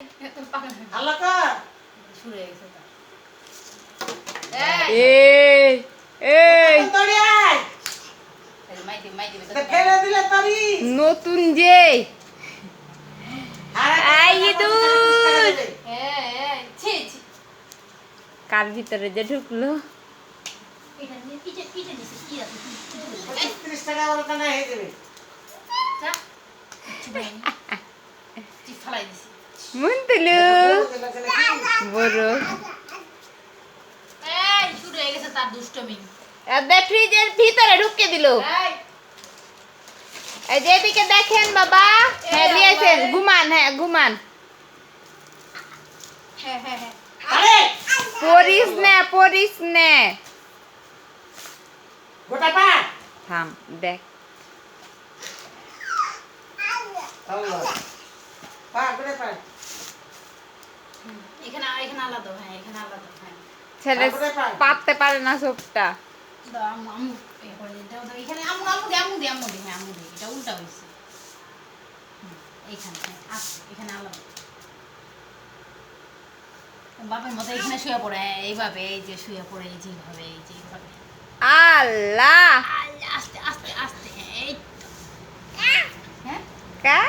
আল্লাহ কা শুরু হয়ে গেছে তার। এই এই তোড়ি আয় এই মাইতে মাইতে তে ফেলে দিলে তোড়ি নতুন যে আরে আই ইঁদুর। ছি ছি কার ভিতরে যে ঢুকলো এটা নিয়ে পিছে পিছে নিছে কি আছে 30 টাকা ওর কানে হয়ে যাবে যা চিবাই টি ফালাই দিছি মুন্তলু বড় এই শুরু হয়ে গেছে তার দুষ্টমি এদে ফ্রিজের ভিতরে ঢুকে দিল। এই এই যে এদিকে দেখেন বাবা, হ্যাঁ দিয়েছেন, ঘুমান, হ্যাঁ ঘুমান। হ্যাঁ হ্যাঁ হ্যাঁ আরে পরিস নে গোটা পা থাম দেখ আল্লাহ পা গোটা পা এখানে এখানে আলাদা হ্যাঁ এখানে আলাদা হ্যাঁ ছেলে পাততে পারে না সবটা। দাও আম্মু আম্মু এই করে দাও দাও এখানে আম্মু আম্মু দে আম্মু দে আম্মু দে হ্যাঁ আম্মু দে এটা উল্টা হইছে এইখানে হ্যাঁ আছে এখানে আলাদা বাপের মতো এখানে শুয়ে পড়ে হ্যাঁ, এইভাবে এই যে শুয়ে পড়ে এই যে এইভাবে এই যে এইভাবে আল্লাহ আস্তে আস্তে আস্তে হ্যাঁ এই তো। হ্যাঁ কা